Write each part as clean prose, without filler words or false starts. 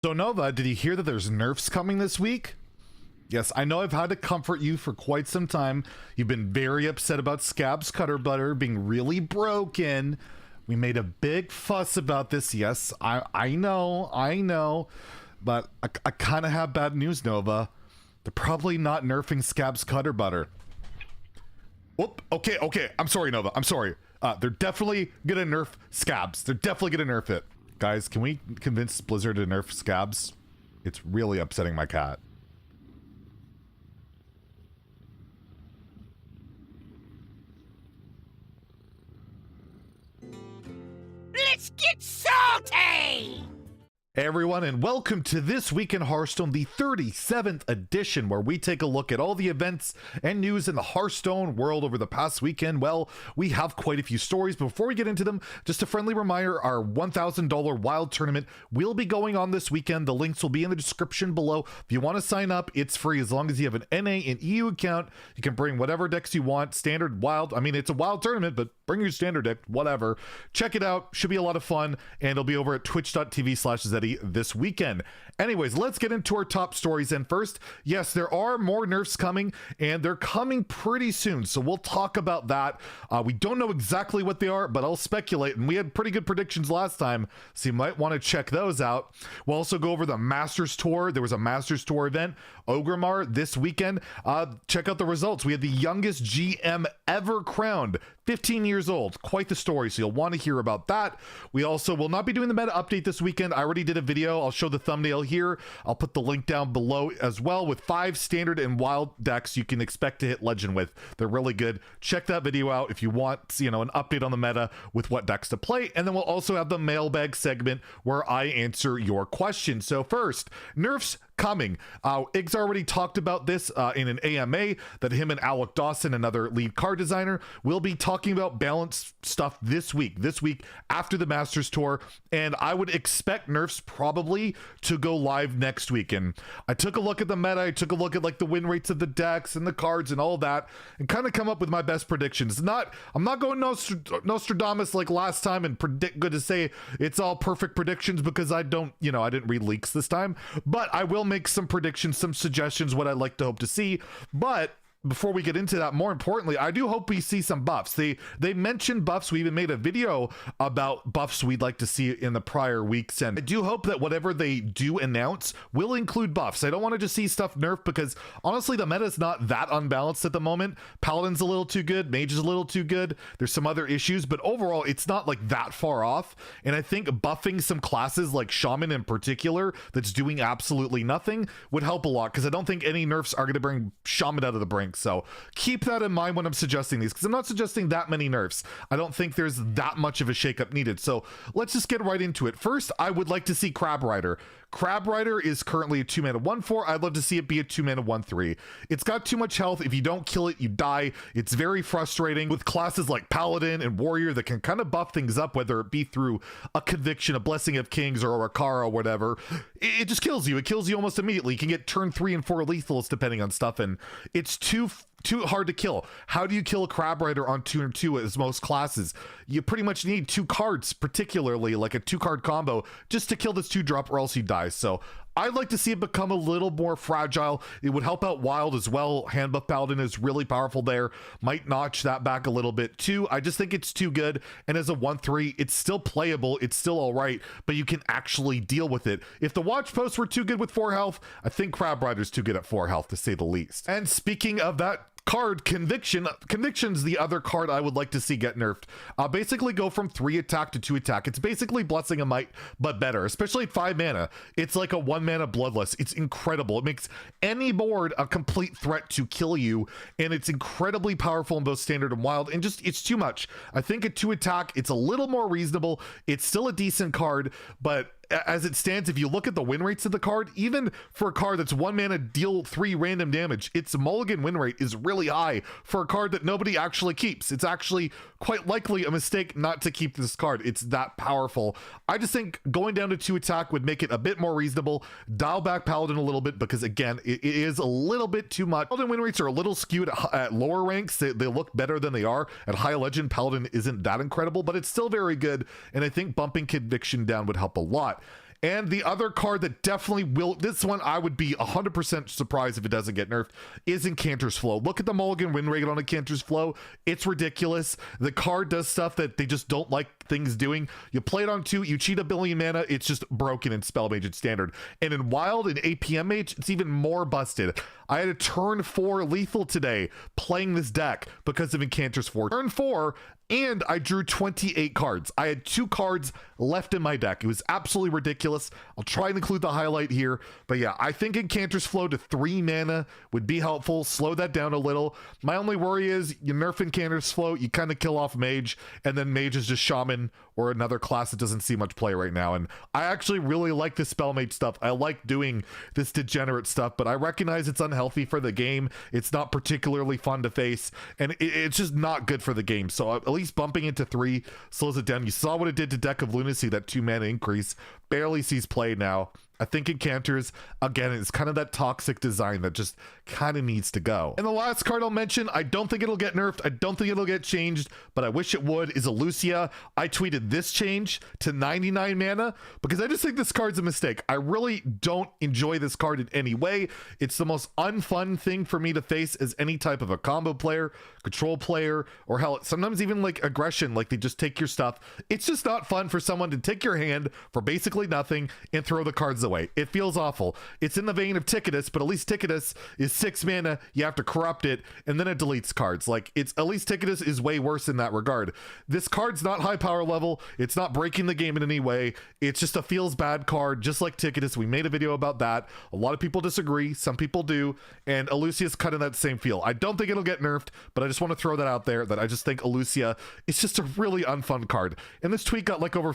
So Nova, did you hear that there's nerfs coming this week? Yes, I know I've had to comfort you for quite some time. You've been very upset about Scab's Cutter Butter being really broken. We made a big fuss about this. Yes, I know. But I kind of have bad news, Nova. They're probably not nerfing Scab's Cutter Butter. Whoop, okay. I'm sorry, Nova. I'm sorry. They're definitely gonna nerf Scabs. They're definitely gonna nerf it. Guys, can we convince Blizzard to nerf Scabs? It's really upsetting my cat. Let's get salty! Hey everyone, and welcome to This Week in Hearthstone, the 37th edition, where we take a look at all the events and news in the Hearthstone world over the past weekend. Well, we have quite a few stories, but before we get into them, just a friendly reminder, our $1,000 Wild Tournament will be going on this weekend. The links will be in the description below. If you want to sign up, it's free as long as you have an NA and EU account. You can bring whatever decks you want, standard, wild. I mean, it's a wild tournament, but bring your standard deck, whatever. Check it out. Should be a lot of fun, and it'll be over at twitch.tv/Zeddy this weekend. Anyways, let's get into our top stories. And first, yes, there are more nerfs coming, and they're coming pretty soon, so we'll talk about that. We don't know exactly what they are, but I'll speculate, and we had pretty good predictions last time, so you might want to check those out. We'll also go over the Masters Tour. There was a Masters Tour event, Ogremar, this weekend. Check out the results. We had the youngest GM ever crowned, 15 years old. Quite the story, so you'll want to hear about that. We also will not be doing the meta update this weekend. I already did a video. I'll show the thumbnail here. I'll put the link down below as well, with 5 standard and wild decks you can expect to hit legend with. They're really good. Check that video out if you want, you know, an update on the meta with what decks to play. And then we'll also have the mailbag segment where I answer your questions. So first, nerfs coming. Iggs already talked about this in an AMA, that him and Alec Dawson, another lead card designer, will be talking about balance stuff this week after the Masters Tour, and I would expect nerfs probably to go live next week. And I took a look at the meta, I took a look at like the win rates of the decks and the cards and all that, and kind of come up with my best predictions. I'm not going Nostradamus like last time and predict good to say it's all perfect predictions, because I didn't read leaks this time, but I will make some predictions, some suggestions, what I'd like to hope to see. But before we get into that, more importantly, I do hope we see some buffs. They mentioned buffs. We even made a video about buffs we'd like to see in the prior weeks, and I do hope that whatever they do announce will include buffs. I don't want to just see stuff nerfed, because honestly the meta is not that unbalanced at the moment. Paladin's a little too good, Mage is a little too good, there's some other issues, but overall it's not like that far off. And I think buffing some classes like Shaman in particular that's doing absolutely nothing would help a lot, because I don't think any nerfs are going to bring Shaman out of the brink. So keep that in mind when I'm suggesting these, because I'm not suggesting that many nerfs. I don't think there's that much of a shakeup needed. So let's just get right into it. First, I would like to see Crab Rider. Crab Rider is currently a 2-mana 1/4. I'd love to see it be a 2-mana 1/3. It's got too much health. If you don't kill it, you die. It's very frustrating with classes like Paladin and Warrior that can kind of buff things up, whether it be through a Conviction, a Blessing of Kings, or a Rakara, or whatever. It just kills you. It kills you almost immediately. You can get turn 3 and 4 lethals depending on stuff, and it's too hard to kill. How do you kill a Crab Rider on 2/2 as most classes? You pretty much need 2 cards, particularly like a 2-card combo, just to kill this 2-drop, or else you die. So I'd like to see it become a little more fragile. It would help out Wild as well. Hand buff Paladin is really powerful there. Might notch that back a little bit too. I just think it's too good. And as a 1/3, it's still playable. It's still all right, but you can actually deal with it. If the watch posts were too good with 4 health, I think Crab Rider's too good at 4 health, to say the least. And speaking of that card, Conviction's the other card I would like to see get nerfed. Basically go from 3 attack to 2 attack. It's basically Blessing of Might, but better, especially at 5 mana. It's like a 1-mana Bloodless. It's incredible. It makes any board a complete threat to kill you, and it's incredibly powerful in both standard and wild, and just, it's too much. I think at 2 attack, it's a little more reasonable. It's still a decent card, but as it stands, if you look at the win rates of the card, even for a card that's 1 mana, deal 3 random damage, its mulligan win rate is really high for a card that nobody actually keeps. It's actually quite likely a mistake not to keep this card. It's that powerful. I just think going down to 2 attack would make it a bit more reasonable. Dial back Paladin a little bit, because again, it is a little bit too much. Paladin win rates are a little skewed at lower ranks. They look better than they are. At high legend, Paladin isn't that incredible, but it's still very good, and I think bumping Conviction down would help a lot. And the other card that definitely will, this one I would be 100% surprised if it doesn't get nerfed, is Incanter's Flow. Look at the mulligan win rate on Incanter's Flow. It's ridiculous. The card does stuff that they just don't like things doing. You play it on 2, you cheat a billion mana, it's just broken in Spell Mage and Standard. And in Wild and APM Mage, it's even more busted. I had a turn 4 lethal today playing this deck because of Incanter's Flow. Turn 4, and I drew 28 cards. I had 2 cards left in my deck. It was absolutely ridiculous. I'll try and include the highlight here. But yeah, I think Incanter's Flow to 3 mana would be helpful. Slow that down a little. My only worry is you nerf Incanter's Flow, you kind of kill off Mage, and then Mage is just Shaman or another class that doesn't see much play right now. And I actually really like the Spell Mage stuff. I like doing this degenerate stuff, but I recognize it's unhealthy for the game. It's not particularly fun to face, and it's just not good for the game. So at least bumping into 3 slows it down. You saw what it did to Deck of Lunacy, that 2 mana increase. Barely sees play now. I think Incanters, again, it's kind of that toxic design that just kind of needs to go. And the last card I'll mention, I don't think it'll get nerfed. I don't think it'll get changed, but I wish it would, is Lucia. I tweeted this change to 99 mana because I just think this card's a mistake. I really don't enjoy this card in any way. It's the most unfun thing for me to face as any type of a combo player, control player, or hell, sometimes even like aggression, like they just take your stuff. It's just not fun for someone to take your hand for basically nothing and throw the cards away. It feels awful. It's in the vein of Ticketus, but at least Ticketus is 6 mana. You have to corrupt it, and then it deletes cards. Like, it's at least Ticketus is way worse in that regard. This card's not high power level. It's not breaking the game in any way. It's just a feels bad card, just like Ticketus. We made a video about that. A lot of people disagree. Some people do, and Elucia's kind of that same feel. I don't think it'll get nerfed, but I just want to throw that out there, that I just think Elucia is just a really unfun card. And this tweet got like around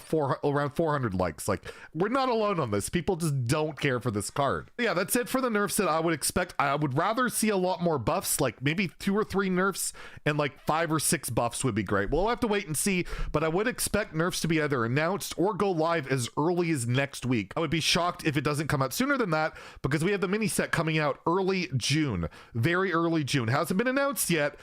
400 likes. Like, we're not alone on this. People just don't care for this card. Yeah, that's it for the nerfs that I would expect. I would rather see a lot more buffs, like maybe 2 or 3 nerfs, and like 5 or 6 buffs would be great. We'll have to wait and see, but I would expect nerfs to be either announced or go live as early as next week. I would be shocked if it doesn't come out sooner than that, because we have the mini set coming out early June, very early June. Hasn't been announced yet,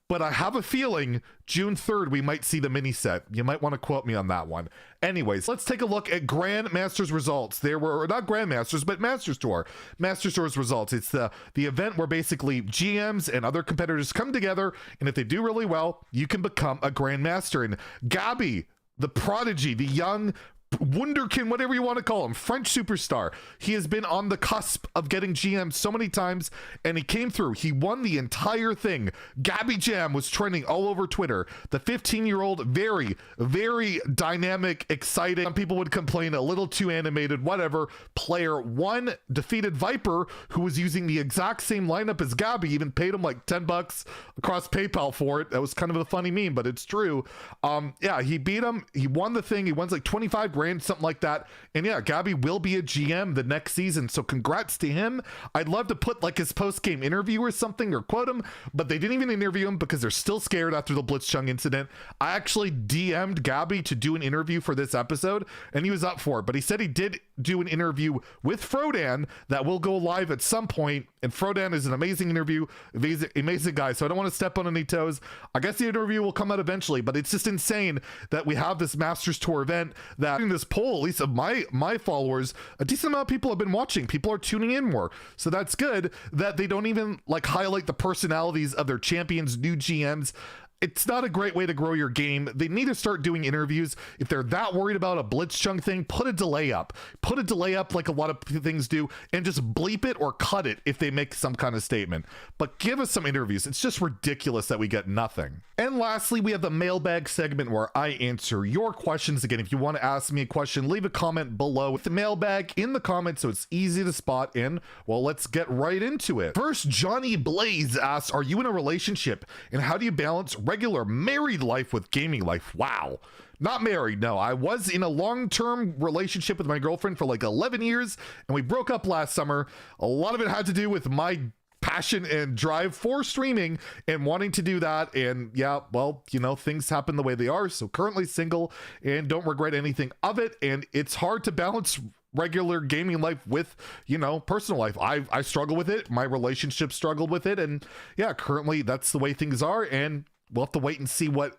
but I have a feeling June 3rd we might see the mini set. You might want to quote me on that one. Anyways, let's take a look at Grandmasters results. There were not Grandmasters, but Masters Tour. Masters Tour's results. It's the event where basically GMs and other competitors come together, and if they do really well, you can become a Grandmaster. And Gabby, the prodigy, the young Wunderkind, whatever you want to call him, French superstar. He has been on the cusp of getting GM so many times, and he came through. He won the entire thing. Gabby Jam was trending all over Twitter. The 15-year-old, very, very dynamic, exciting. Some people would complain a little too animated, whatever. Player 1 defeated Viper, who was using the exact same lineup as Gabby, even paid him like $10 across PayPal for it. That was kind of a funny meme, but it's true. Yeah, he beat him. He won the thing. He won like 25 grand, something like that. And yeah, Gabby will be a GM the next season, so congrats to him. I'd love to put like his post-game interview or something, or quote him, but they didn't even interview him because they're still scared after the Blitzchung incident. I actually DM'd Gabby to do an interview for this episode, and he was up for it, but he said he did do an interview with Frodan that will go live at some point, and Frodan is an amazing interview, amazing guy, so I don't want to step on any toes. I guess the interview will come out eventually, but it's just insane that we have this Masters Tour event that in this poll, at least of my followers, a decent amount of people have been watching. People are tuning in more, so that's good that they don't even like highlight the personalities of their champions, new GMs. It's not a great way to grow your game. They need to start doing interviews. If they're that worried about a Blitzchung thing, put a delay up. Put a delay up like a lot of things do, and just bleep it or cut it if they make some kind of statement. But give us some interviews. It's just ridiculous that we get nothing. And lastly, we have the mailbag segment where I answer your questions. Again, if you want to ask me a question, leave a comment below with the mailbag in the comments so it's easy to spot in. Well, let's get right into it. First, Johnny Blaze asks, are you in a relationship, and how do you balance regular married life with gaming life? Wow. Not married, no. I was in a long-term relationship with my girlfriend for like 11 years, and we broke up last summer. A lot of it had to do with my passion and drive for streaming and wanting to do that. And yeah, well, you know, things happen the way they are. So currently single and don't regret anything of it. And it's hard to balance regular gaming life with, you know, personal life. I struggle with it. My relationship struggled with it. And yeah, currently that's the way things are. And we'll have to wait and see what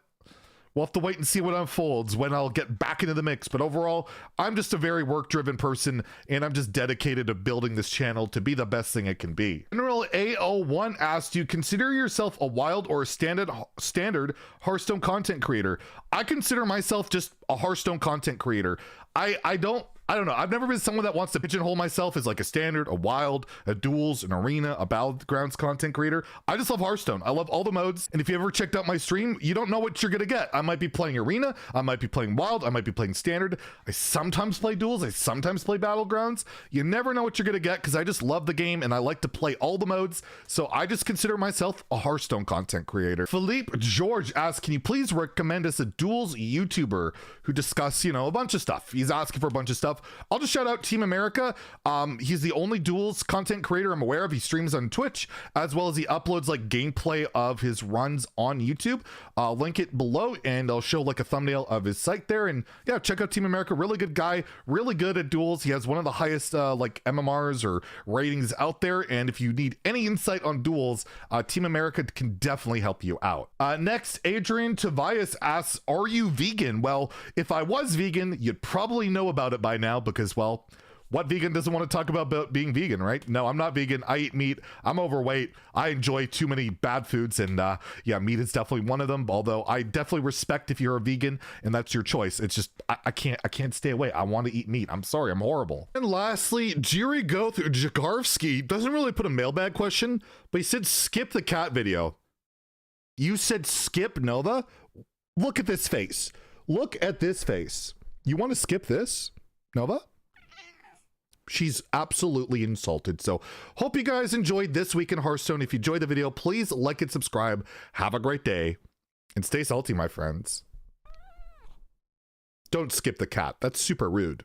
We'll have to wait and see what unfolds when I'll get back into the mix. But overall, I'm just a very work-driven person, and I'm just dedicated to building this channel to be the best thing it can be. General A01 asked, do you consider yourself a wild or a standard Hearthstone content creator? I consider myself just a Hearthstone content creator. I don't know. I've never been someone that wants to pigeonhole myself as like a standard, a wild, a duels, an arena, a battlegrounds content creator. I just love Hearthstone. I love all the modes. And if you ever checked out my stream, you don't know what you're going to get. I might be playing arena. I might be playing wild. I might be playing standard. I sometimes play duels. I sometimes play battlegrounds. You never know what you're going to get because I just love the game and I like to play all the modes. So I just consider myself a Hearthstone content creator. Philippe George asks, can you please recommend us a duels YouTuber who discuss, you know, a bunch of stuff? He's asking for a bunch of stuff. I'll just shout out Team America. He's the only duels content creator I'm aware of. He streams on Twitch, as well as he uploads like gameplay of his runs on YouTube. I'll link it below and I'll show like a thumbnail of his site there. And yeah, check out Team America. Really good guy, really good at duels. He has one of the highest like MMRs or ratings out there. And if you need any insight on duels, Team America can definitely help you out. Next, Adrian Tobias asks, are you vegan? Well, if I was vegan, you'd probably know about it by now because, well, what vegan doesn't want to talk about being vegan, right? No, I'm not vegan. I eat meat. I'm overweight. I enjoy too many bad foods. And yeah, meat is definitely one of them. Although I definitely respect if you're a vegan and that's your choice. It's just, I can't stay away. I want to eat meat. I'm sorry. I'm horrible. And lastly, Jiri Goth Jagarski doesn't really put a mailbag question, but he said, skip the cat video. You said skip Nova? Look at this face. Look at this face. You want to skip this, Nova? She's absolutely insulted. So hope you guys enjoyed this week in Hearthstone. If you enjoyed the video, please like and subscribe. Have a great day and stay salty, my friends. Don't skip the cat. That's super rude.